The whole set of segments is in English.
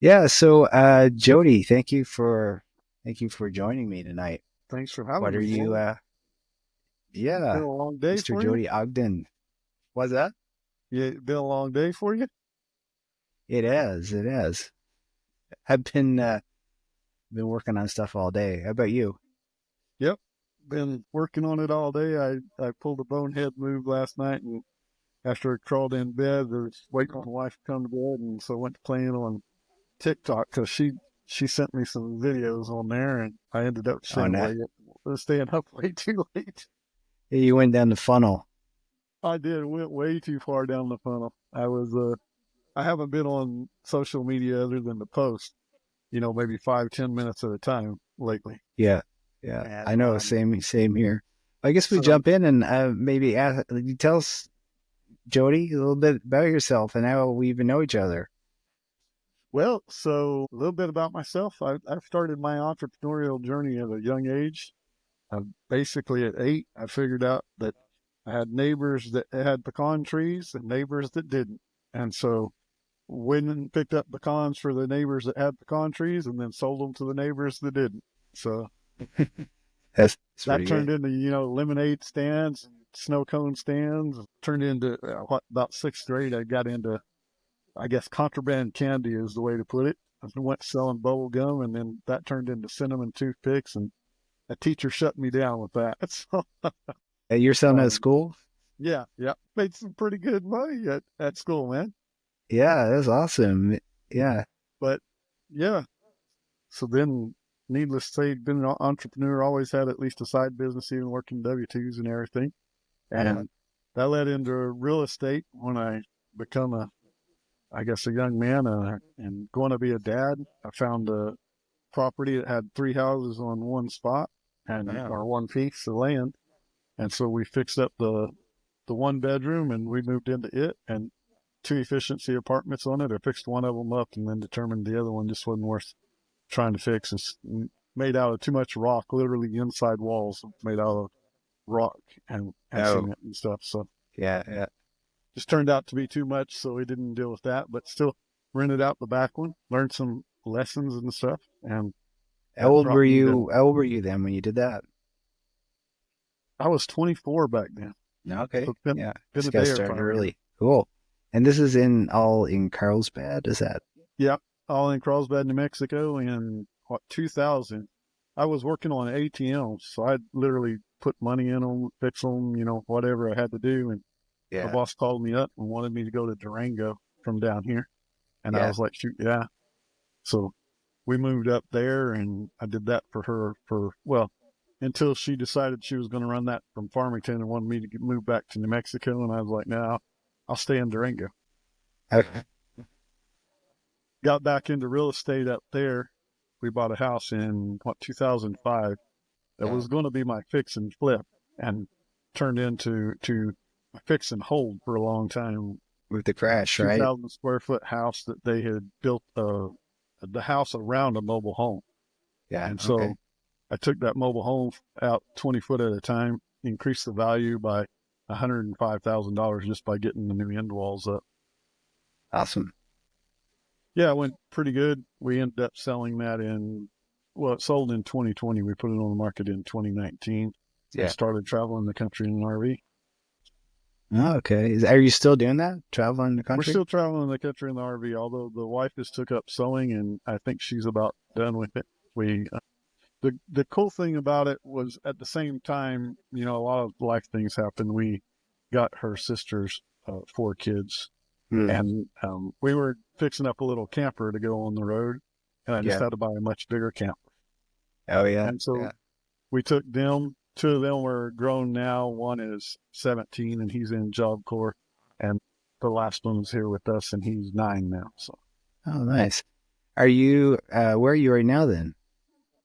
Yeah, so Jody, thank you for joining me tonight. Thanks for What having are me. you Well, been yeah, a long day Mr. for you? Jody Ogden. What's that? Yeah, been a long day for you? It is, it is. I've been working on stuff all day. How about you? Yep. Been working on it all day. I pulled a bonehead move last night, and after I crawled in bed, I was waiting on my wife to come to bed, and so I went to playing on TikTok because she sent me some videos on there, and I ended up Oh, no. staying up way too late. You went down the funnel. I did went way too far down the funnel. I haven't been on social media other than the post, maybe 5-10 minutes at a time lately. Yeah. Yeah. And I know, same here. I guess we um, jump in and maybe you tell us, Jody, a little bit about yourself and how we even know each other. well, so a little bit about myself. I've started my entrepreneurial journey at a young age. Basically, at 8, I figured out that I had neighbors that had pecan trees and neighbors that didn't. And so went and picked up pecans for the neighbors that had pecan trees and then sold them to the neighbors that didn't. So That's that pretty turned good. into, lemonade stands, snow cone stands, turned into about sixth grade. I got into, I guess, contraband candy is the way to put it. I went selling bubble gum, and then that turned into cinnamon toothpicks, and a teacher shut me down with that. So, Your son at um, school? yeah, yeah, made some pretty good money at school, man. Yeah, that's awesome. Yeah. But yeah, so then, needless to say, been an entrepreneur, always had at least a side business, even working W-2s and everything. Yeah. And that led into real estate when I become I guess, a young man and going to be a dad. I found a property that had 3 houses on one spot and Wow. or one piece of land, and so we fixed up the one bedroom and we moved into it and two efficiency apartments on it. I fixed one of them up and then determined the other one just wasn't worth trying to fix. It's made out of too much rock, literally the inside walls made out of rock and Oh, cement and stuff. So yeah, yeah. just turned out to be too much, so we didn't deal with that. But still rented out the back one, learned some lessons and stuff, and How that old were brought me to. you? How old were you then when you did that? I was 24 back then, Okay. so been Yeah. been Just a got day or started 5 years. early. Cool. And this is all in Carlsbad, is that? Yeah, all in Carlsbad, New Mexico, in what 2000. I was working on ATMs, so I literally put money in them, fix them, whatever I had to do. And my Yeah. boss called me up and wanted me to go to Durango from down here, and I Yeah. was like, shoot, yeah. So we moved up there and I did that for her well, until she decided she was going to run that from Farmington and wanted me to move back to New Mexico. And I was like, no, I'll stay in Durango. Okay. Got back into real estate up there. We bought a house in 2005 that Yeah. was going to be my fix and flip and turned into my fix and hold for a long time. With the crash, right? 2,000 square foot house that they had built the house around a mobile home. Yeah. And Okay. so I took that mobile home out 20 foot at a time, increased the value by $105,000 just by getting the new end walls up. Awesome. Yeah, it went pretty good. We ended up selling that well, it sold in 2020. We put it on the market in 2019 and Yeah. started traveling the country in an RV. Oh, okay. Are you still doing that? Traveling the We're country? still traveling the country in the RV, although the wife has took up sewing and I think she's about done with it. The cool thing about it was at the same time, a lot of life things happened. We got her sister's 4 kids, Hmm. and we were fixing up a little camper to go on the road, and I just Yeah. had to buy a much bigger camper. Oh, yeah. And so Yeah. we took them. Two of them were grown now. One is 17 and he's in Job Corps, and the last one's here with us and he's 9 now. So Oh, nice. Where are you right now then?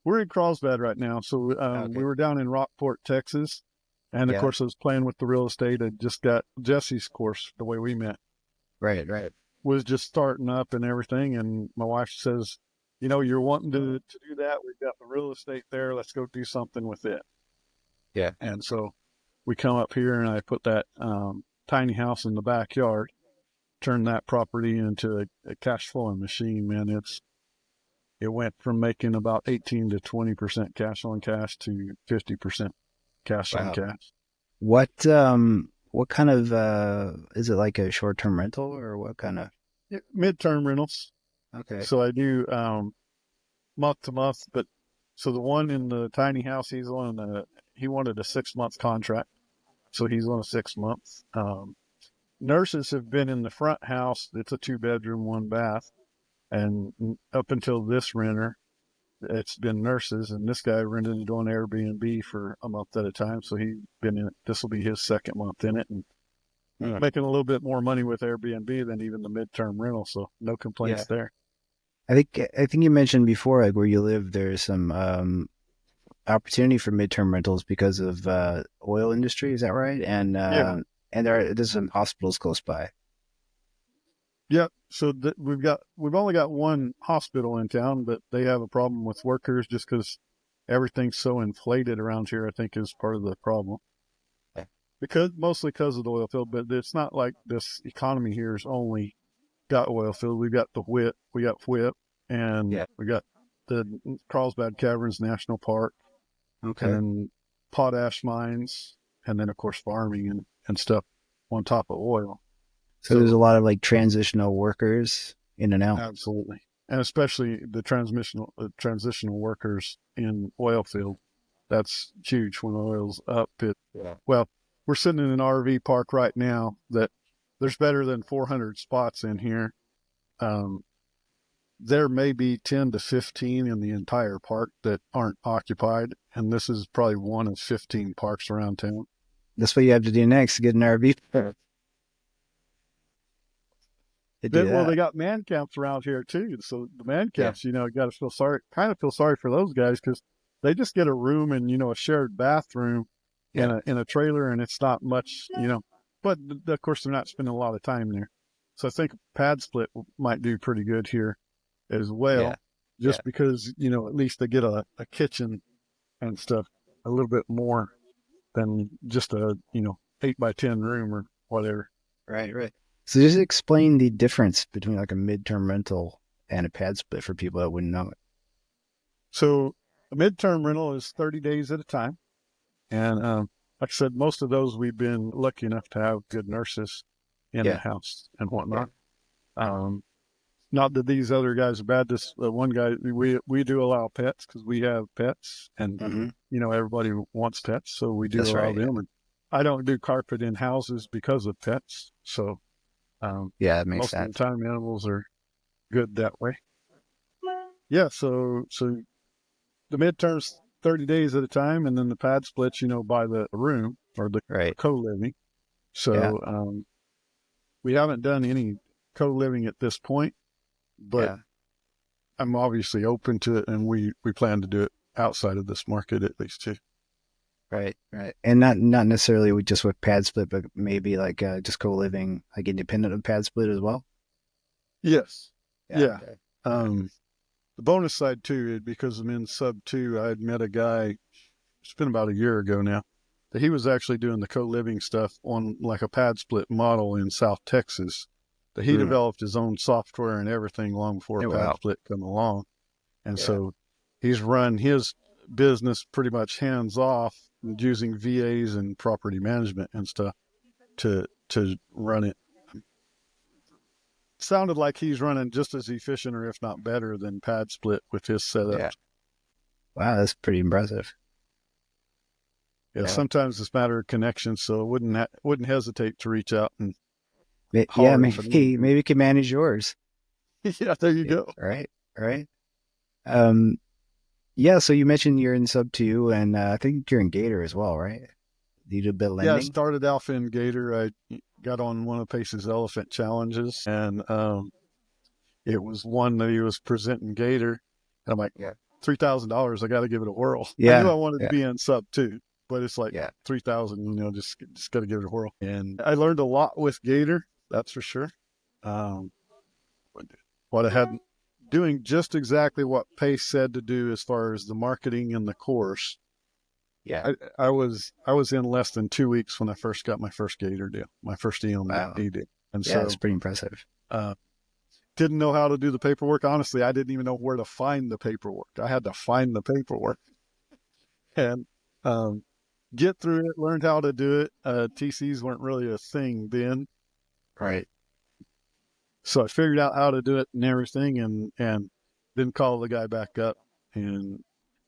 we're in Carlsbad right now. So we Okay. were down in Rockport, Texas. And of Yeah. course, I was playing with the real estate. I just got Jesse's course, the way we met, Right, right. was just starting up and everything. And my wife says, you're wanting to do that. We've got the real estate there. Let's go do something with it. Yeah. And so we come up here and I put that tiny house in the backyard, turned that property into a cash flowing machine, man. it went from making about 18 to 20% cash on cash to 50% cash on Wow. cash. What kind of is it like a short-term rental or what kind of? Yeah, midterm rentals. Okay. So I do month to month, but so the one in the tiny house, he wanted a 6 month contract. So he's on a 6 month. Nurses have been in the front house. It's a 2 bedroom, 1 bath. And up until this renter, it's been nurses. And this guy rented it on Airbnb for a month at a time. So he's been in it. This will be his 2nd month in it. And Hmm. making a little bit more money with Airbnb than even the midterm rental. So no Yeah. complaints there. I think you mentioned before, like where you live, there's some opportunity for midterm rentals because of oil industry. Is that right? Yeah. And there's some hospitals close by. Yeah, so we've only got one hospital in town, but they have a problem with workers just because everything's so inflated around here. I think is part of the problem Yeah. because mostly because of the oil field. But it's not like this economy here is only got oil field. We got we got Whip, and Yeah. we got the Carlsbad Caverns National Park, and Okay. then potash mines, and then of course farming and stuff on top of oil. So there's a So lot of like transitional workers in and out. absolutely. And especially the transitional workers in oil field. That's huge when oil's up. Yeah. Well, we're sitting in an RV park right now that there's better than 400 spots in here. Um, there may be 10 to 15 in the entire park that aren't occupied. And this is probably one of 15 parks around town. That's what you have to do next, get an RV to do Well, they that. got man camps around here too. So the man Yeah. camps, got to feel sorry, kind of feel sorry for those guys because they just get a room and a shared bathroom Yeah. in a trailer, and it's not much, But of course, they're not spending a lot of time there. So I think pad split might do pretty good here as Yeah. well, Yeah. just because at least they get a kitchen and stuff a little bit more than just a 8 by 10 room or whatever. Right. Right. So just explain the difference between like a midterm rental and a pad split for people that wouldn't know it. So a midterm rental is 30 days at a time. And like I said, most of those we've been lucky enough to have good nurses in the Yeah. house and Yeah. whatnot. Um, Not that these other guys are bad. This one guy, we do allow pets because we have pets, and Hmm. everybody wants pets, so we do That's allow right. Yeah. them. And I don't do carpet in houses because of pets, so Yeah. That makes most of the sense. time animals are good that way. Yeah, so the midterms 30 days at a time, and then the pad splits, by the room or the Right. co-living. Yeah. So we haven't done any co-living at this point, but Yeah. I'm obviously open to it, and we plan to do it outside of this market at least too. Right. Right. And not necessarily with just with pad split, but maybe like just co-living, like independent of pad split as well. Yes, Yeah. yeah. Okay. Okay. Um, the bonus side too, because I'm in sub two, I had met a guy. It's been about a year ago now. That he was actually doing the co-living stuff on like a pad split model in South Texas. That he Mm. developed his own software and everything long before Oh, pad wow. split come along. And Yeah. so he's run his business pretty much hands off using VAs and property management and stuff to run it. Sounded like he's running just as efficient or if not better than pad split with his setup. Yeah. Wow. That's pretty impressive. Yeah, Yeah. sometimes it's a matter of connection, so wouldn't hesitate to reach out and Yeah. holler if I need Maybe we can manage yours. Yeah, there you Yeah. go. Right. Right. Um, yeah, so you mentioned you're in sub two, and I think you're in Gator as well, right? You do a bit of Yeah, I lending. started off in Gator. I got on one of Pace's elephant challenges, and it was one that he was presenting Gator. And I'm like, Yeah. $3,000. I got to give it a whirl. I knew Yeah, I wanted to yeah, be in sub two, but it's like yeah, 3,000. Just got to give it a whirl. And I learned a lot with Gator. That's for sure. Um, what I had doing just exactly what Pace said to do as far as the marketing and the course. yeah. I was in less than 2 weeks when I first got my first Gator deal, my first EMD Wow. deal, and Yeah, it's so pretty impressive. uh, didn't know how to do the paperwork. Honestly, I didn't even know where to find the paperwork. I had to find the paperwork and um, get through it, learned how to do it. TCs weren't really a thing then. Right. So I figured out how to do it and everything, and then call the guy back up, and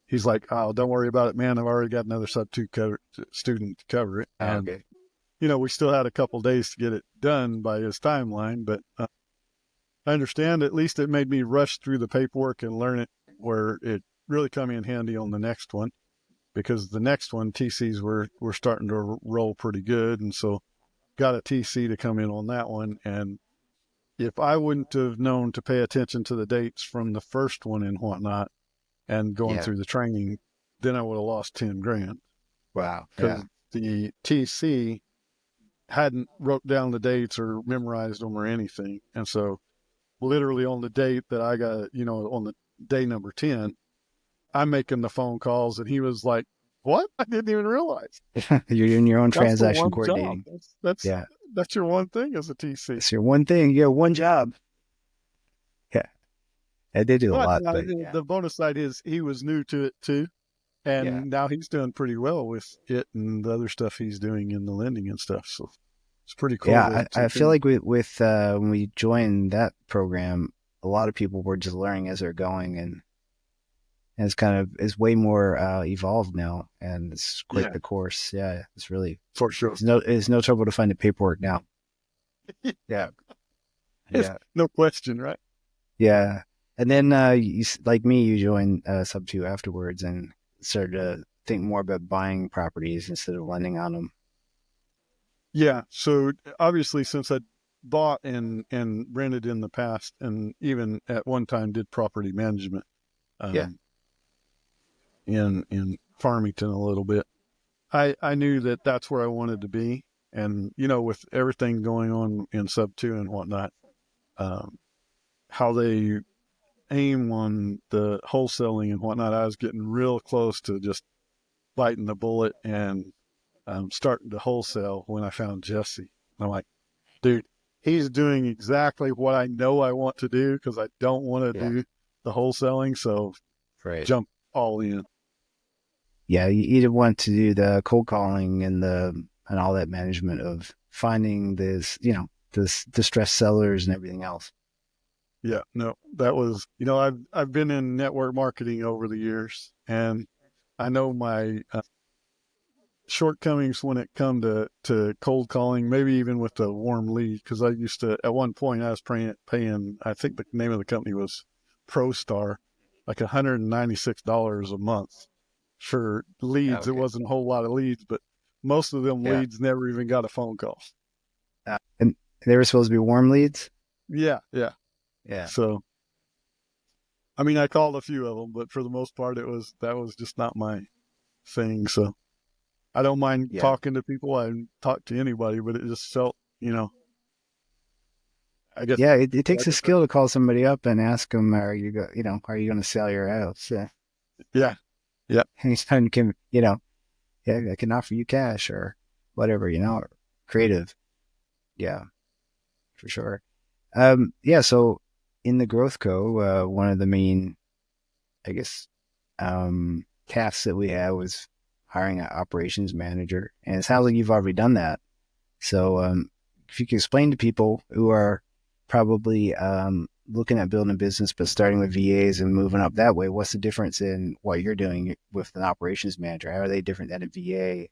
he's like, "Oh, don't worry about it, man. I've already got another student to cover it." Oh, And okay. we still had a couple days to get it done by his timeline, but I understand. At least it made me rush through the paperwork and learn it, where it really come in handy on the next one, because the next one TCs were starting to roll pretty good, and so got a TC to come in on that one. And if I wouldn't have known to pay attention to the dates from the first one and whatnot and going Yeah. through the training, then I would have lost 10 grand, Wow. Yeah. because the TC hadn't wrote down the dates or memorized them or anything. And so literally on the date that I got, on the day number 10, I'm making the phone calls and he was like, "What? I didn't even realize." You're doing your own That's the transaction one job. coordinating. Yeah. That's your one thing as a TC. It's your one thing. You have one job. Yeah. I did do a But lot, but yeah. the bonus side is he was new to it too. Yeah. And now he's doing pretty well with it and the other stuff he's doing in the lending and stuff. So it's pretty cool Yeah. I feel like when we joined that program, a lot of people were just learning as they're going, and it's way more evolved now, and it's quite yeah, the course. Yeah. It's really, for sure. it's no trouble to find the paperwork now. Yeah. It's Yeah. no question, right? Yeah. And then, like me, you joined Sub 2 afterwards and started to think more about buying properties instead of lending on them. Yeah. So obviously, since I bought and rented in the past, and even at one time did property management Yeah. um, in Farmington a little bit, I knew that that's where I wanted to be. And with everything going on in Sub 2 and whatnot, um, how they aim on the wholesaling and whatnot, I was getting real close to just biting the bullet and starting to wholesale when I found Jesse. And I'm like, dude, he's doing exactly what I know I want to do, because I don't want to Yeah. do the wholesaling. So Right. jump all in. Yeah. You either want to do the cold calling and all that management of finding this distressed sellers and everything else. Yeah, no, that was, I've been in network marketing over the years, and I know my shortcomings when it come to cold calling, maybe even with the warm lead. Because I used to, at one point, I was paying, I think the name of the company was ProStar, like $196 a month for Oh, leads. It okay. wasn't a whole lot of leads, but most of them Yeah. leads never even got a phone call. And they were supposed to be warm leads. Yeah, yeah. Yeah. So, I mean, I called a few of them, but for the most part, that was just not my thing. So I don't mind Yeah. talking to people. I talk to anybody, but it just felt, I guess, Yeah. It takes like a I said, skill to call somebody up and ask them, are you going to sell your house? Yeah. yeah, yeah, And can, yeah, I can offer you cash or whatever, or creative. Yeah, for sure. Yeah. So in the Growth Co, one of the main, I guess, tasks that we had was hiring an operations manager. And it sounds like you've already done that. So, if you could explain to people who are probably looking at building a business but starting with VAs and moving up that way, what's the difference in what you're doing with an operations manager? How are they different than a VA?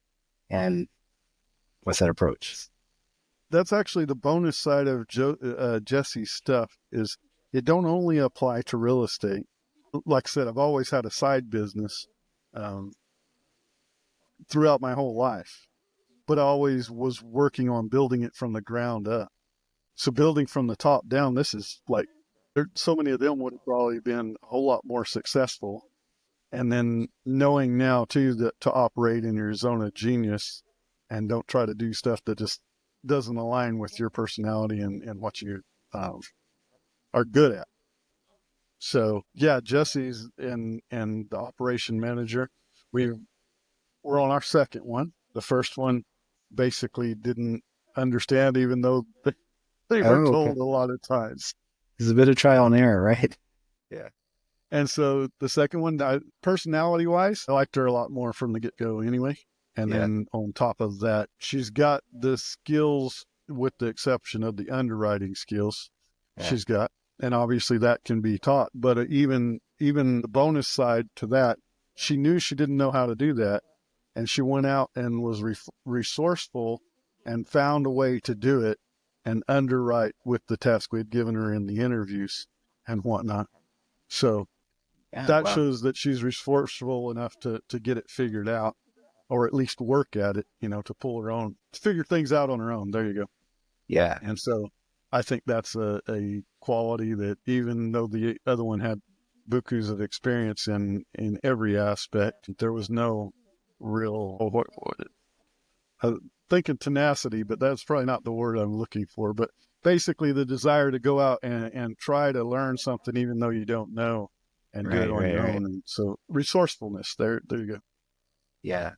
And what's that approach? that's actually the bonus side of Jesse's stuff. Is it don't only apply to real estate. Like I said, I've always had a side business um, throughout my whole life, but I always was working on building it from the ground up. So building from the top down, this is like, there, so many of them would have probably been a whole lot more successful. And then knowing now too that to operate in your zone of genius and don't try to do stuff that just doesn't align with your personality and what you um, are good at. So yeah, Jesse's and the operation manager, we we're on our second one. The first one basically didn't understand, even though they were Oh, okay. told a lot of times. There's a bit of trial and error, right? Yeah. And so the second one, personality wise, I liked her a lot more from the get go anyway. And Yeah. then on top of that, she's got the skills, with the exception of the underwriting skills Yeah. she's got. And obviously that can be taught. But even the bonus side to that, she knew she didn't know how to do that. And she went out and was resourceful and found a way to do it and underwrite with the task we'd given her in the interviews and whatnot. So Yeah. that Wow. shows that she's resourceful enough to get it figured out, or at least work at it, to pull her own, to figure things out on her own. There you go. Yeah. And so I think that's a quality that, even though the other one had bukus of experience in every aspect, there was no real, I'm thinking tenacity, but that's probably not the word I'm looking for. But basically, the desire to go out and try to learn something, even though you don't know, and do it Right. on Right. your Right. own. And so, resourcefulness. There you go. Yeah.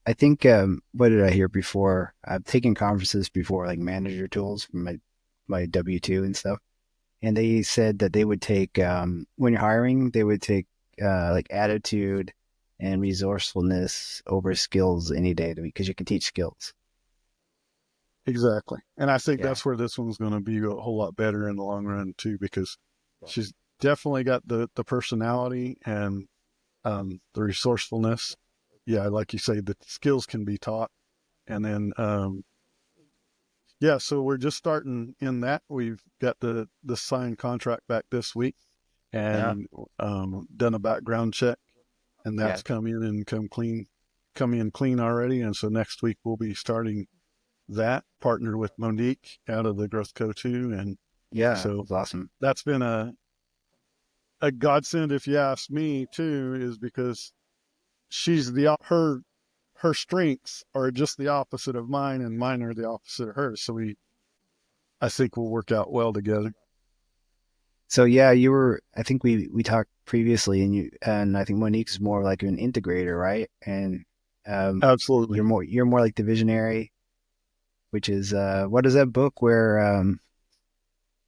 I think what did I hear before? I've taken conferences before, like manager tools from my W-2 and stuff. And they said that they would take when you're hiring, they would take like attitude and resourcefulness over skills any day because you can teach skills. Exactly. And I think Yeah. that's where this one's going to be a whole lot better in the long run too, because she's definitely got the personality and the resourcefulness. Yeah, like you say, the skills can be taught. And then yeah, so we're just starting in that. We've got the signed contract back this week, Yeah. and done a background check, and Yeah. that's come in clean already. And so next week we'll be starting that, partnered with Monique out of the Growth Co too. And Yeah. so It's awesome. that's been a godsend, if you ask me too, is because she's her strengths are just the opposite of mine, and mine are the opposite of hers. So I think we'll work out well together. So yeah, you were. I think we talked previously, and I think Monique's more like an integrator, right? And um, Absolutely. you're more like the visionary, which is what is that book where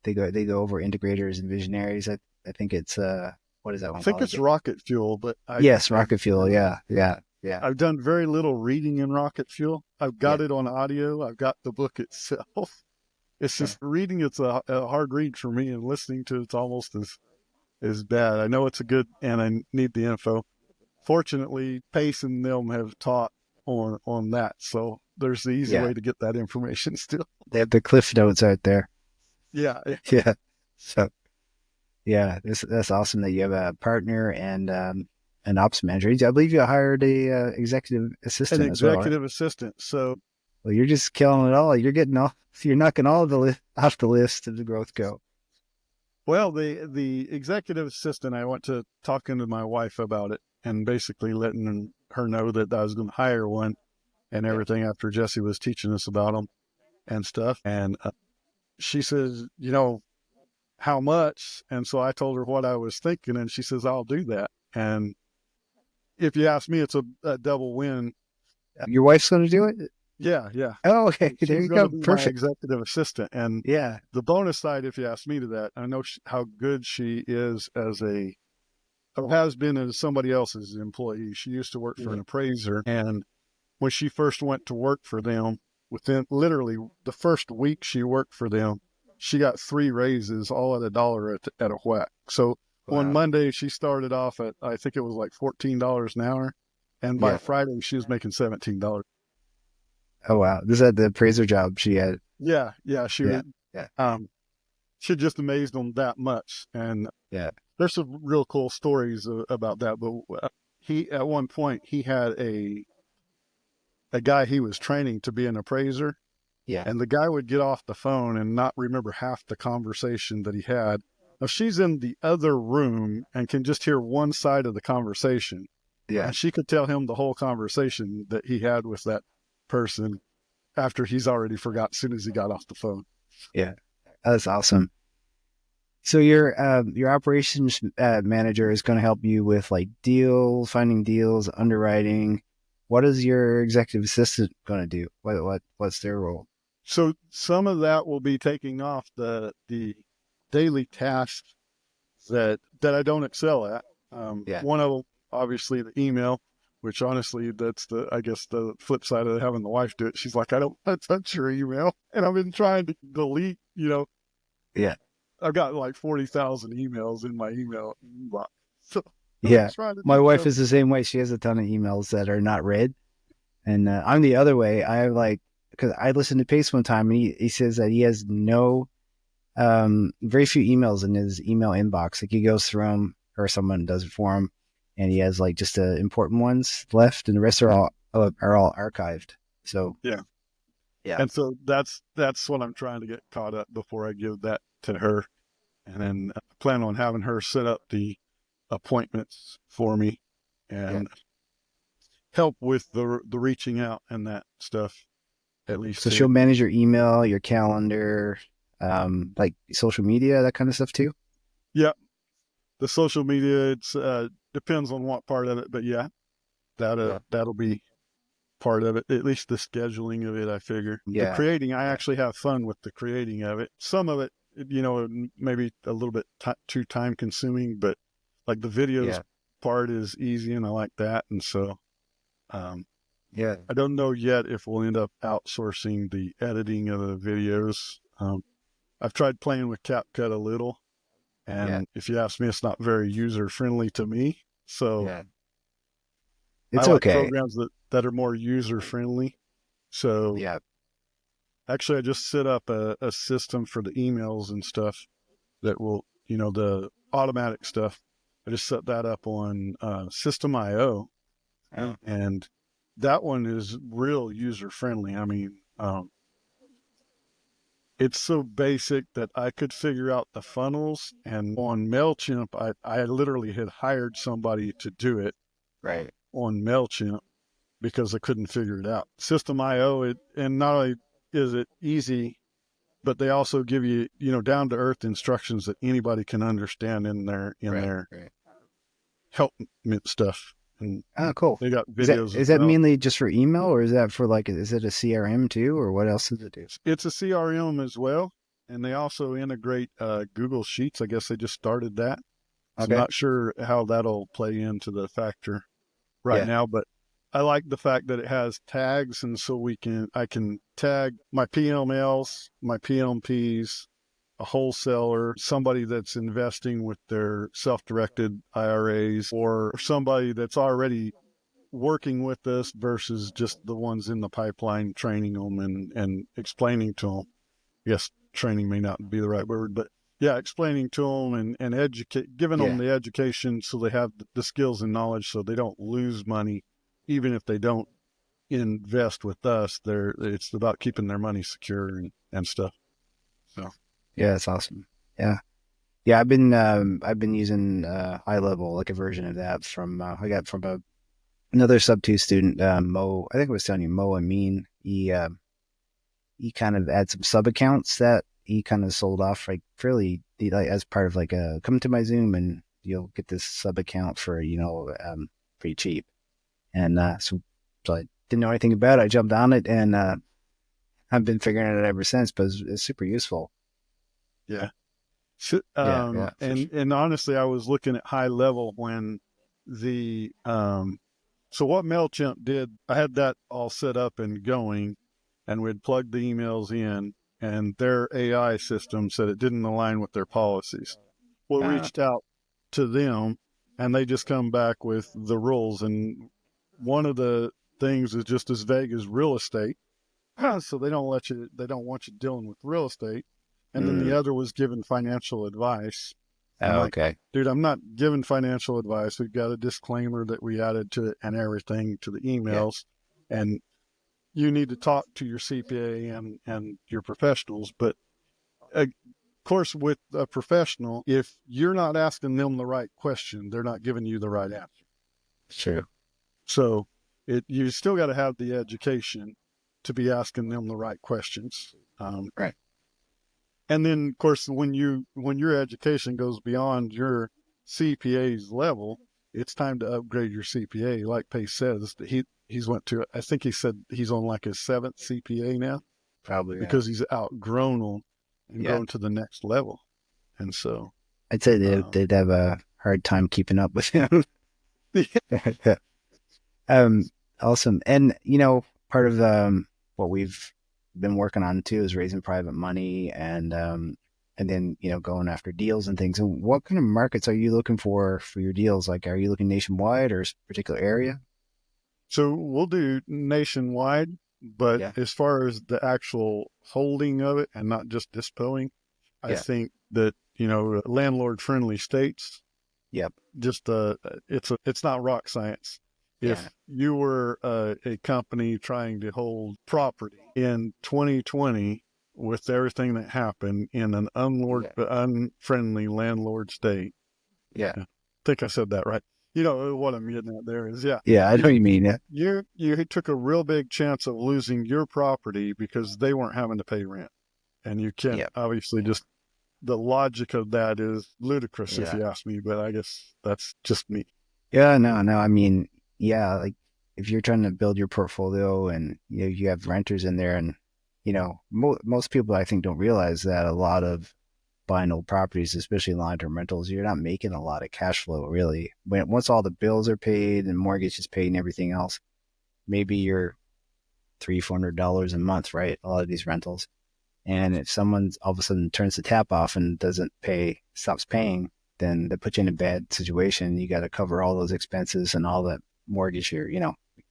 they go over integrators and visionaries? I think it's what is that I one think called? it's rocket fuel, but Yes, rocket fuel. Yeah, yeah, yeah, I've done very little reading in rocket fuel. I've yeah, got it on audio. I've got the book itself. It's yeah, just reading. It's a hard read for me, and listening to it's almost as bad. I know it's a good, and I need the info. Fortunately, Pace and them have taught on that, so there's the easy yeah. way to get that information still. They have the cliff notes out there. Yeah, Yeah. So yeah, that's awesome that you have a partner and an ops manager. I believe you hired a executive an assistant as well, right? executive assistant. So Well, you're just killing it all. You're knocking all the off the list of the growth go. well, the executive assistant, I went to talking to my wife about it, and basically letting her know that I was going to hire one and Yeah. everything, after Jesse was teaching us about them and stuff. And she says, how much? And so I told her what I was thinking, and she says, I'll do that. And if you ask me, it's a double win. Your wife's going to do it? Yeah, yeah. Oh, okay. There She's you going to go. be my Perfect. executive assistant. And Yeah. the bonus side, if you ask me to that, I know how good she is or has been as somebody else's employee. She used to work for Yeah. an appraiser. And when she first went to work for them, within literally the first week she worked for them, she got three raises, all at $1 at a whack. So one Wow. Monday she started off at, I think it was like $14 an hour. And by Yeah. Friday she was making $17. Oh, wow. This is at the appraiser job she had. Yeah, yeah. Yeah. Yeah. Um, she just amazed them that much. And Yeah. there's some real cool stories about that. But he, at one point, he had a guy he was training to be an appraiser, Yeah. and the guy would get off the phone and not remember half the conversation that he had. Now she's in the other room and can just hear one side of the conversation, Yeah. and she could tell him the whole conversation that he had with that person after he's already forgot as soon as he got off the phone. Yeah. That's awesome. So your operations manager is going to help you with like finding deals, underwriting. What is your executive assistant going to do? What's their role? So some of that will be taking off the daily tasks that I don't excel at. Yeah. One of them, obviously, the email, which honestly, that's I guess the flip side of having the wife do it. She's like, I don't want to touch your email, and I've been trying to delete. Yeah. I've got like 40,000 emails in my email inbox, so I'm Yeah. trying to My do wife is something. the same way. She has a ton of emails that are not read. And I'm the other way. I have like, because I listened to Pace one time and he says that he has very few emails in his email inbox. Like he goes through them or someone does it for him and he has like just the important ones left and the rest are all archived. So Yeah, yeah, and so that's what I'm trying to get caught up before I give that to her, and then I plan on having her set up the appointments for me yeah. and help with the reaching out and that stuff at least So she'll too. manage your email, your calendar, like social media, that kind of stuff too. Yeah, the social media, it's depends on what part of it, but yeah, Yeah. that'll be part of it. At least the scheduling of it, I figure. The Yeah. creating, I Yeah. actually have fun with the creating of it. Some of it, maybe a little bit too time consuming, but like the videos Yeah. part is easy, and I like that. And so um, Yeah. I don't know yet if we'll end up outsourcing the editing of the videos. I've tried playing with CapCut a little, Yeah. and if you ask me, it's not very user friendly to me. So Yeah. I It's like okay. programs that are more user friendly. So Yeah. actually, I just set up a system for the emails and stuff that will, the automatic stuff. I just set that up on System.io, Oh. and that one is real user friendly. I mean, it's so basic that I could figure out the funnels. And on MailChimp, I literally had hired somebody to do it Right. on MailChimp because I couldn't figure it out. System.io, and not only is it easy, but they also give you, down to earth instructions that anybody can understand in their Right. Right. help stuff. And Oh, cool. they got Is that videos as is that well. mainly just for email, or is that for like is it a CRM too, or what else does it do? It's a CRM as well. And they also integrate Google Sheets. I guess they just started that. So I'm Okay. not sure how that'll play into the factor right Yeah. now, but I like the fact that it has tags, and so I can tag my PMLs, my PMPs, a wholesaler, somebody that's investing with their self-directed IRAs, or somebody that's already working with us versus just the ones in the pipeline, training them and explaining to them. Yes, training may not be the right word, but yeah, explaining to them and educate, giving them Yeah. the education so they have the skills and knowledge so they don't lose money, even if they don't invest with us. It's about keeping their money secure and stuff. So Yeah. That's awesome. Yeah. Yeah. I've been using high level like a version of that from I got from another sub two student Mo. I think I was telling you Mo Amin. He kind of had some sub accounts that he kind of sold off like fairly like as part of like a come to my Zoom and you'll get this sub account for pretty cheap. And so I didn't know anything about it. I jumped on it and I've been figuring it out ever since. But it's super useful. yeah. Yeah, yeah, for sure. And honestly, I was looking at high level when the so what Mailchimp did, I had that all set up and going, and we'd plugged the emails in, and their AI system said it didn't align with their policies. We Uh, reached out to them, and they just come back with the rules, and one of the things is just as vague as real estate. So they don't want you dealing with real estate. And then the mm, other was giving financial advice. I'm oh, like, okay. dude, I'm not giving financial advice. We've got a disclaimer that we added to it and everything to the Yeah, emails. And you need to talk to your CPA and your professionals. But of course, with a professional, if you're not asking them the right question, they're not giving you the right answer. it's true. So you still got to have the education to be asking them the right questions. Right. And then, of course, when your education goes beyond your CPA's level, it's time to upgrade your CPA. Like Pace says, he's went to, I think he said he's on like his seventh CPA now Probably. Yeah. because he's outgrown them and Yeah. grown to the next level. And so, I'd say um, they'd have a hard time keeping up with him. yeah. Um, awesome. And part of what we've been working on too is raising private money and then going after deals and things. And what kind of markets are you looking for your deals? Like, are you looking nationwide or a particular area? So we'll do nationwide, but Yeah, as far as the actual holding of it and not just dispoing, I yeah, think that, landlord friendly states, yep, just it's not rock science. yeah, If you were a company trying to hold property in 2020 with everything that happened in an yeah, unfriendly landlord state, yeah, yeah, I think I said that right. You know what I'm getting at there is, yeah, yeah. I know you what you mean. Yeah, you took a real big chance of losing your property because they weren't having to pay rent, and you can't yeah, obviously just the logic of that is ludicrous if yeah. you ask me, but I guess that's just me. Yeah, no, no. I mean, yeah, like if you're trying to build your portfolio and you have renters in there, and most people I think don't realize that a lot of buying old properties, especially long-term rentals, you're not making a lot of cash flow really. When once all the bills are paid and mortgage is paid and everything else, maybe you're $300-400 a month, right? A lot of these rentals. And if someone all of a sudden turns the tap off and doesn't pay, stops paying, then that puts you in a bad situation. You got to cover all those expenses and all that mortgage here.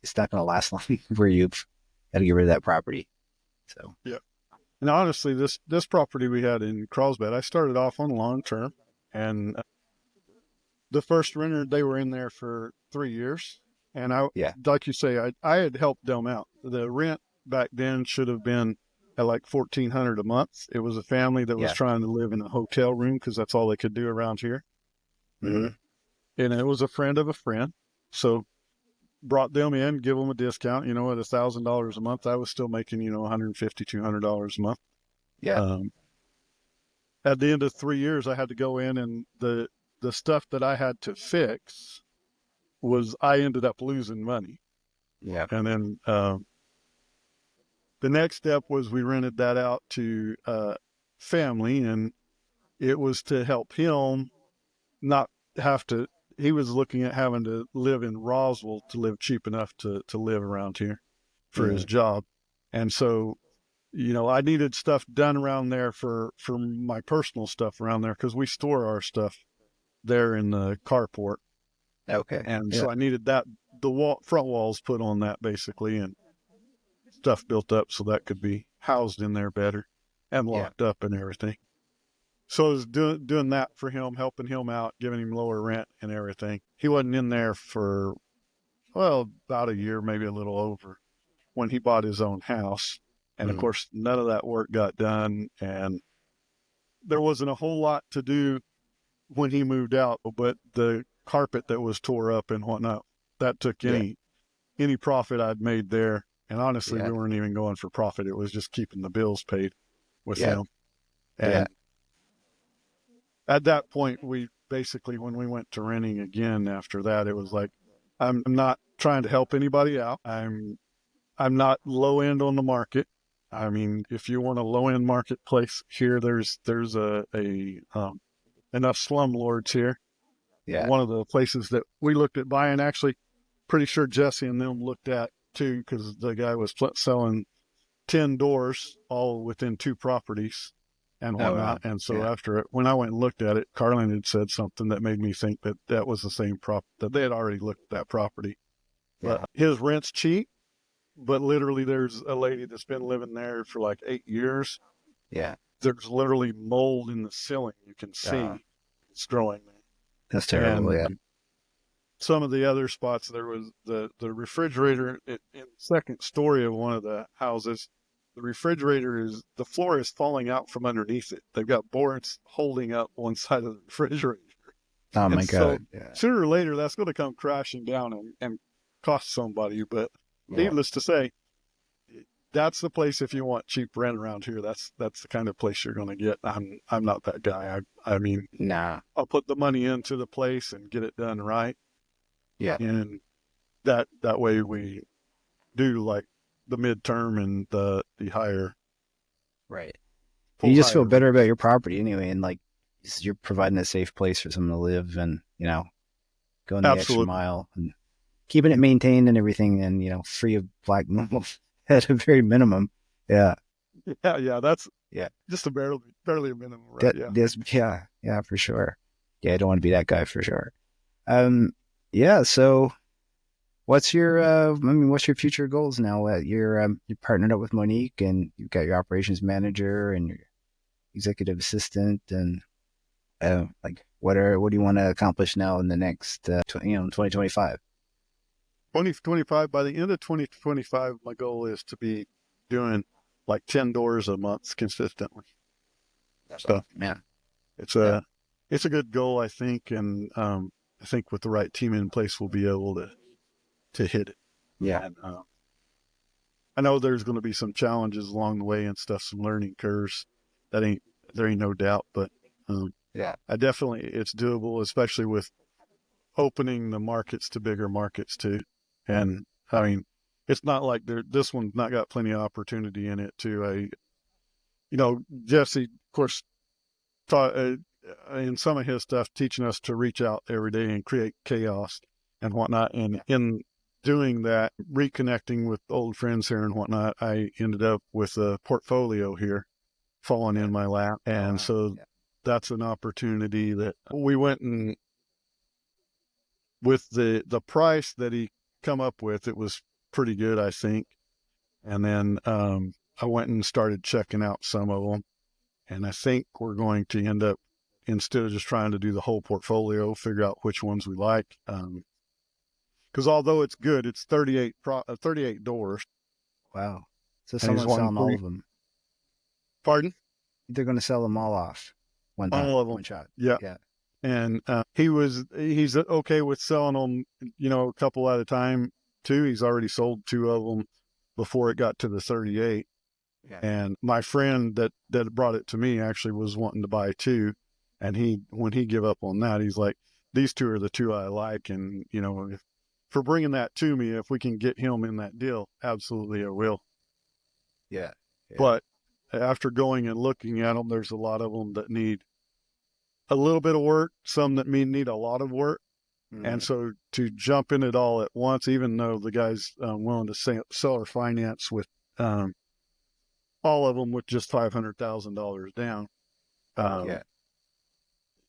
It's not going to last long where you've got to get rid of that property. So, Yeah. And honestly, this property we had in Carlsbad, I started off on long term, and the first renter they were in there for 3 years, and I, yeah, like you say, I had helped them out. The rent back then should have been at like 1,400 a month. It was a family that was yeah, trying to live in a hotel room because that's all they could do around here, hmm, and it was a friend of a friend. So brought them in, give them a discount. At $1,000 a month, I was still making 150, $200 a month. yeah, Um, at the end of 3 years, I had to go in, and the stuff that I had to fix was I ended up losing money. yeah, And then the next step was we rented that out to family, and it was to help him not have to. He was looking at having to live in Roswell to live cheap enough to live around here for his hmm, job, and so I needed stuff done around there for my personal stuff around there because we store our stuff there in the carport, okay, and yeah, so I needed that the front walls put on that basically, and stuff built up so that could be housed in there better and yeah, locked up and everything. So I was doing that for him, helping him out, giving him lower rent and everything. He wasn't in there for about a year, maybe a little over, when he bought his own house. And of hmm, course, none of that work got done, and there wasn't a whole lot to do when he moved out. But the carpet that was tore up and whatnot, that took yeah, any profit I'd made there. And honestly, yeah, we weren't even going for profit. It was just keeping the bills paid with yeah, him. yeah, And at that point, we basically, when we went to renting again after that, it was like, I'm not trying to help anybody out. I'm not low end on the market. I mean, if you want a low end marketplace here, there's enough slumlords here. yeah. One of the places that we looked at buying, actually, pretty sure Jesse and them looked at too, because the guy was selling 10 doors all within two properties and Oh, whatnot. wow. And so Yeah, after it, when I went and looked at it, Carlin had said something that made me think that that was the same that they had already looked at that property. But yeah, his rent's cheap, but literally there's a lady that's been living there for like 8 years. yeah. There's literally mold in the ceiling. You can Uh, see it's growing that's there. terrible. And Yeah. some of the other spots, there was the refrigerator in the second story of one of the houses. The refrigerator the floor is falling out from underneath it. They've got boards holding up one side of the refrigerator. Oh And my so God. Yeah. sooner or later, that's going to come crashing down and cost somebody. But Yeah. needless to say, that's the place if you want cheap rent around here. That's the kind of place you're going to get. I'm not that guy. I mean, Nah. I'll put the money into the place and get it done right, Yeah. and that way we do like the midterm and the higher Right. You pull just feel higher better about rents. your property anyway, and like you're providing a safe place for someone to live, and going the extra Absolutely. mile and keeping it maintained and everything, and free of black mold at a very minimum. Yeah, Yeah, yeah, that's yeah. just a barely a minimum, right? That Yeah. this yeah for sure. Yeah, I don't want to be that guy for sure. Um, yeah. So, what's your future goals now? You're partnered up with Monique, and you've got your operations manager and your executive assistant, and like what do you want to accomplish now in the next 2025? 2025, by the end of 2025, my goal is to be doing like 10 doors a month consistently. That's So awesome, man. it's Yeah, a good goal, I think. And I think with the right team in place, we'll be able to hit it. yeah, And I know there's going to be some challenges along the way and stuff, some learning curves. That ain't, there ain't no doubt, but um, yeah, I definitely, it's doable, especially with opening the markets to bigger markets too. And I mean, it's not like this one's not got plenty of opportunity in it too. Jesse, of course, taught in some of his stuff, teaching us to reach out every day and create chaos and whatnot. And yeah. in doing that, reconnecting with old friends here and whatnot, I ended up with a portfolio here falling Yeah. in my lap. Oh And wow. so Yeah, that's an opportunity that we went and with the price that he come up with, it was pretty good, I think. And then I went and started checking out some of them, and I think we're going to end up, instead of just trying to do the whole portfolio, figure out which ones we like. Because although it's good, it's 38 doors, wow. So and he's someone's wanting selling all three. of them. Pardon? They're going to sell them all off one time, All of them. one shot. Yeah. Yeah, And he's okay with selling them, a couple at a time too. He's already sold two of them before it got to the 38. yeah, And my friend that brought it to me actually was wanting to buy two, and when he gave up on that, he's like, these two are the two I like, and for bringing that to me, if we can get him in that deal, absolutely I will. yeah, yeah. But after going and looking at them, there's a lot of them that need a little bit of work, some that need a lot of work. And Mm, so to jump in it all at once, even though the guy's willing to sell or finance with um, all of them with just $500,000 down, um, yeah,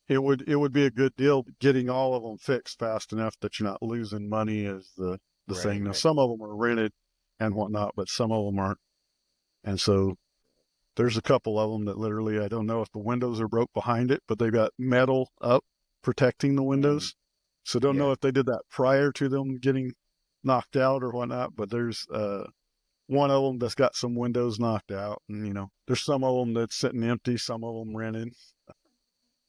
it would be a good deal getting all of them fixed fast enough that you're not losing money is the right, thing. Now right. some of them are rented and whatnot, but some of them aren't. And so there's a couple of them that literally I don't know if the windows are broke behind it, but they've got metal up protecting the Mm, windows. So don't know yeah, if they did that prior to them getting knocked out or whatnot. But there's one of them that's got some windows knocked out, and there's some of them that's sitting empty, some of them rented.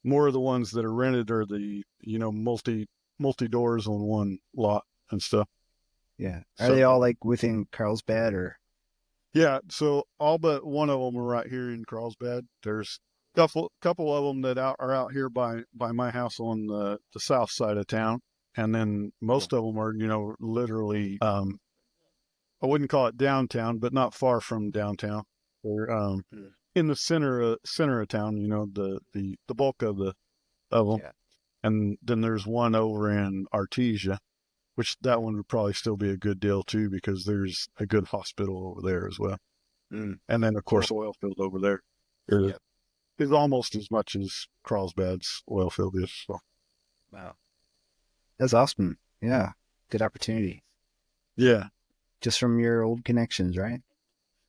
More of the ones that are rented are the multi doors on one lot and stuff. yeah. Are they So all like within Carlsbad or? yeah, so all but one of them are right here in Carlsbad. There's couple of them that are out here by my house on the south side of town, and then Cool. most of them are literally I wouldn't call it downtown, but not far from downtown. They're Mm, in the center of town. The bulk of them, yeah, and then there's one over in Artesia, which that one would probably still be a good deal too because there's a good hospital over there as well. mm, And then of cool. course oil field over there is, Yep. is almost as much as Carlsbad's oil field is. So Wow, that's awesome. Yeah, good opportunity. yeah, Just from your old connections, right?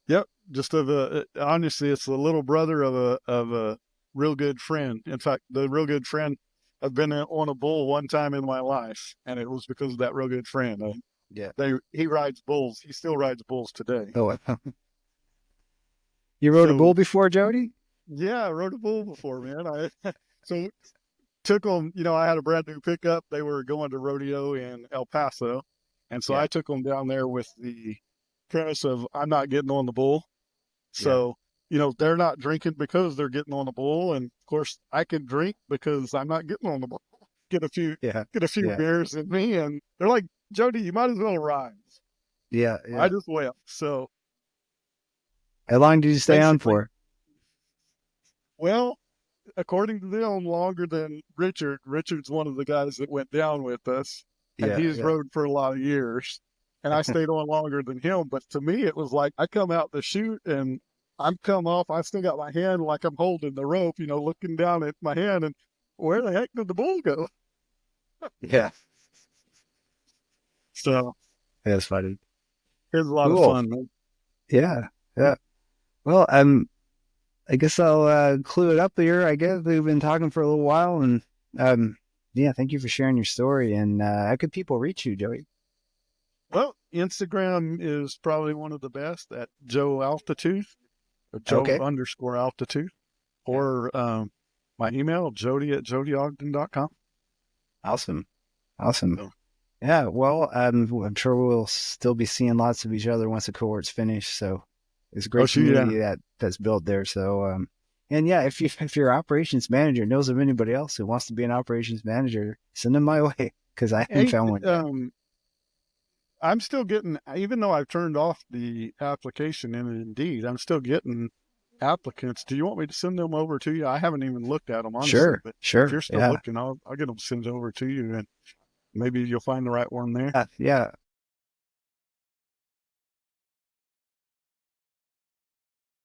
yep. Just honestly, it's the little brother of a real good friend. In fact, the real good friend, I've been on a bull one time in my life, and it was because of that real good friend. Yeah. He rides bulls. He still rides bulls today. Oh, you rode a bull So before, Jody? yeah, I rode a bull before, man. So took them. I had a brand new pickup. They were going to rodeo in El Paso, and so Yeah, I took them down there with the premise of I'm not getting on the bull. yeah, So they're not drinking because they're getting on the bull, and of course I can drink because I'm not getting on the bull. Get a few yeah, get a few yeah, beers in me, and they're like, Jody, you might as well ride. yeah, I yeah. just went. So How long did you stay on basically, for? well, according to them, longer than Richard. Richard's one of the guys that went down with us, and Yeah, he's yeah, rode for a lot of years. And I stayed on longer than him. But to me, it was like I come out the chute and I'm come off. I still got my hand like I'm holding the rope, looking down at my hand, and where the heck did the bull go? yeah. So That's funny. it was a lot of Cool. fun, man. Yeah, yeah. Well, I guess I'll clue it up here. I guess we've been talking for a little while, and um, yeah, thank you for sharing your story. And how could people reach you, Joey? Well, Instagram is probably one of the best at Joe Altitude, or Joe Okay. underscore altitude, Yeah. or my email, Jody at jodyogden.com. Awesome. Awesome. So, Yeah. Well, I'm sure we'll still be seeing lots of each other once the cohort's finished. So it's a oh, great she, yeah. community that's built there. So, and yeah, if your operations manager knows of anybody else who wants to be an operations manager, send them my way because I haven't Hey, found one yet. I'm still getting, even though I've turned off the application in Indeed, I'm still getting applicants. Do you want me to send them over to you? I haven't even looked at them, honestly, Sure. but if Sure. you're still Yeah. looking, I'll get them sent over to you, and maybe you'll find the right one there. Yeah.